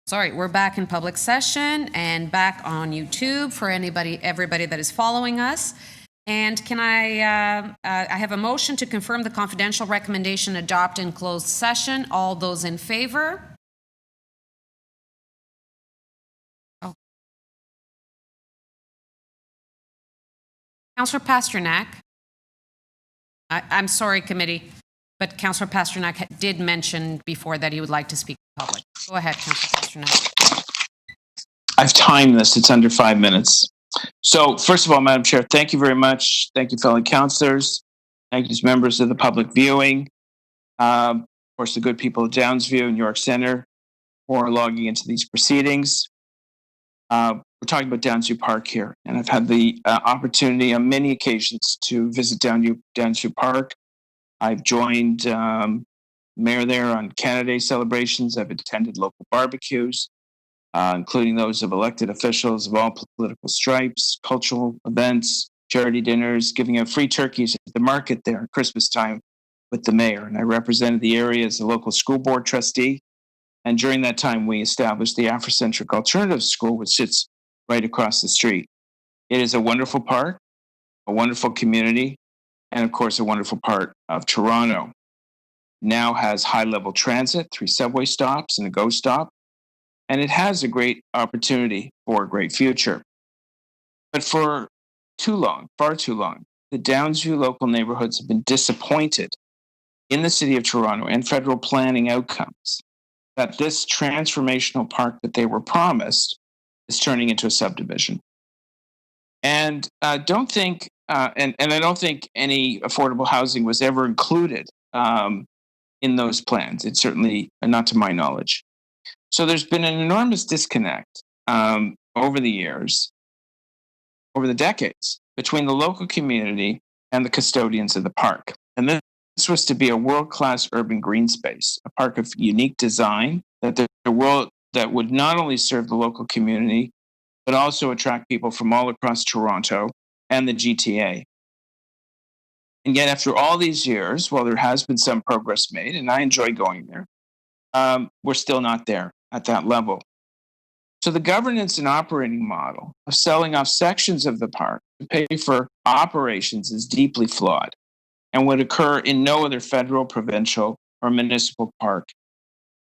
Sorry, we're back in public session and back on YouTube for everybody that is following us. And can I have a motion to confirm the confidential recommendation adopted in closed session. All those in favor? Oh. Councillor Pasternak. I'm sorry, committee, but Councillor Pasternak did mention before that he would like to speak to the public. Go ahead, Councillor Pasternak. I've timed this. It's under 5 minutes. So first of all, Madam Chair, thank you very much. Thank you, fellow councillors. Thank you to members of the public viewing. Of course, the good people of Downsview and York Centre for logging into these proceedings. We're talking about Downsview Park here, and I've had the opportunity on many occasions to visit Downsview Park. I've joined Mayor there on Canada Day celebrations. I've attended local barbecues, including those of elected officials of all political stripes, cultural events, charity dinners, giving out free turkeys at the market there at Christmas time with the mayor. And I represented the area as a local school board trustee. And during that time, we established the Afrocentric Alternative School, which sits right across the street. It is a wonderful park, a wonderful community, and of course, a wonderful part of Toronto. Now has high-level transit, 3 subway stops and a GO stop, and it has a great opportunity for a great future. But for too long, far too long, the Downsview local neighborhoods have been disappointed in the City of Toronto and federal planning outcomes that this transformational park that they were promised is turning into a subdivision. And I don't think any affordable housing was ever included in those plans. It's certainly not to my knowledge. So there's been an enormous disconnect over the years, over the decades, between the local community and the custodians of the park. And this was to be a world-class urban green space, a park of unique design that would not only serve the local community, but also attract people from all across Toronto and the GTA. And yet, after all these years, while there has been some progress made, and I enjoy going there, we're still not there at that level. So the governance and operating model of selling off sections of the park to pay for operations is deeply flawed and would occur in no other federal, provincial, or municipal park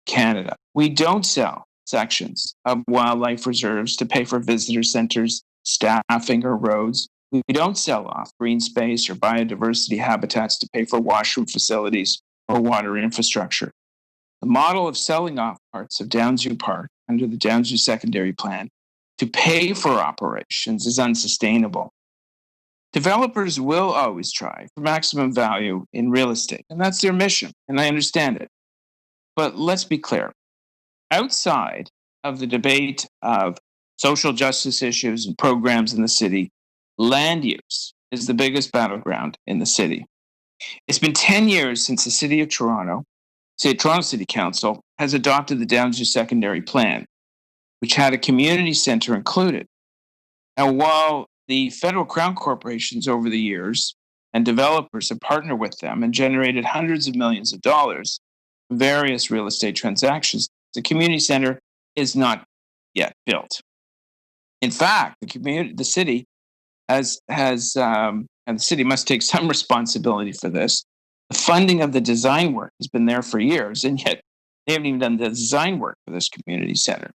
in Canada. We don't sell sections of wildlife reserves to pay for visitor centers, staffing, or roads. We don't sell off green space or biodiversity habitats to pay for washroom facilities or water infrastructure. The model of selling off parts of Downsview Park under the Downsview Secondary Plan to pay for operations is unsustainable. Developers will always try for maximum value in real estate, and that's their mission, and I understand it. But let's be clear. Outside of the debate of social justice issues and programs in the city, land use is the biggest battleground in the city. It's been 10 years since the City of Toronto City Council has adopted the Downsview Secondary Plan, which had a community center included. And while the federal crown corporations over the years and developers have partnered with them and generated hundreds of millions of dollars from various real estate transactions, the community center is not yet built. In fact, the city and the city must take some responsibility for this. The funding of the design work has been there for years, and yet they haven't even done the design work for this community center.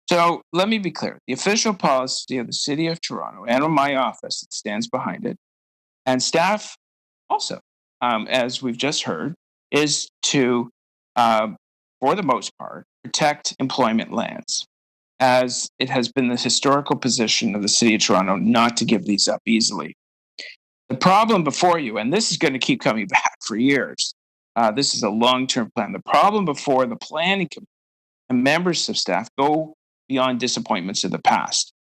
So let me be clear. The official policy of the City of Toronto and of my office that stands behind it, and staff also, as we've just heard, is to, for the most part, protect employment lands, as it has been the historical position of the City of Toronto not to give these up easily. The problem before you, and this is going to keep coming back for years, this is a long-term plan. The problem before the planning committee and members of staff go beyond disappointments of the past.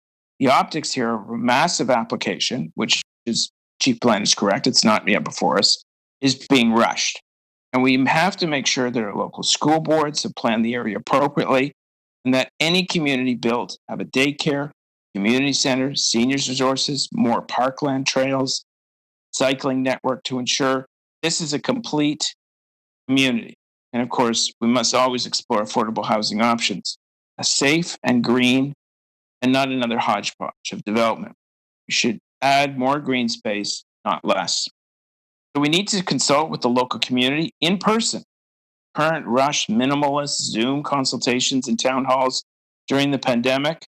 The optics here of a massive application, which is chief plan is correct, it's not yet before us, is being rushed. And we have to make sure that our local school boards have planned the area appropriately and that any community built have a daycare, community center, seniors resources, more parkland trails, cycling network to ensure this is a complete community. And of course, we must always explore affordable housing options. a safe and green, and not another hodgepodge of development. We should add more green space, not less. So we need to consult with the local community in person. Current rush, minimalist Zoom consultations in town halls during the pandemic,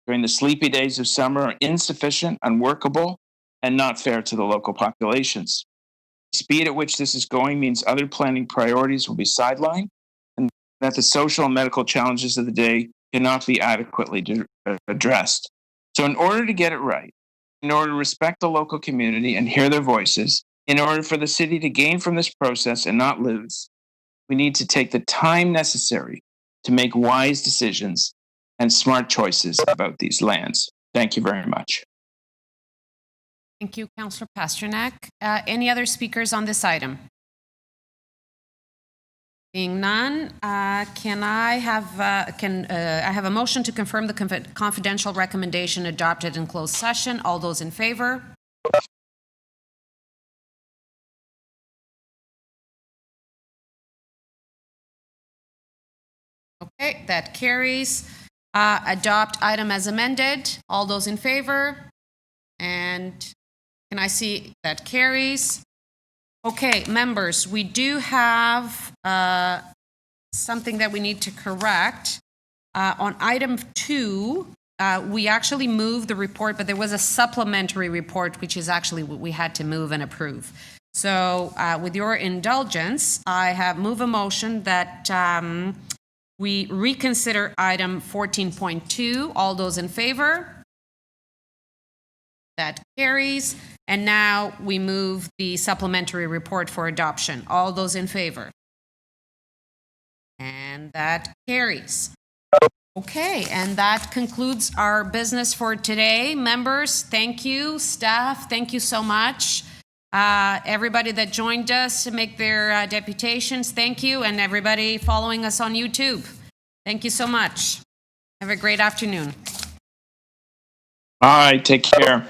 during the sleepy days of summer, are insufficient, unworkable, and not fair to the local populations. The speed at which this is going means other planning priorities will be sidelined, and that the social and medical challenges of the day cannot be adequately addressed. So, in order to get it right, in order to respect the local community and hear their voices, in order for the city to gain from this process and not lose, we need to take the time necessary to make wise decisions and smart choices about these lands. Thank you very much. Thank you, Councillor Pasternak. Any other speakers on this item? Being none, can I have a motion to confirm the confidential recommendation adopted in closed session? All those in favor? Okay, that carries. Adopt item as amended. All those in favor? And can I see that carries? Okay, members, we do have something that we need to correct. On item 2, we actually moved the report, but there was a supplementary report, which is actually what we had to move and approve. So with your indulgence, I have moved a motion that we reconsider item 14.2. All those in favor? That carries. And now we move the supplementary report for adoption. All those in favor? And that carries. Okay, and that concludes our business for today. Members, thank you. Staff, thank you so much. Everybody that joined us to make their deputations, thank you. And everybody following us on YouTube, thank you so much. Have a great afternoon. All right, take care.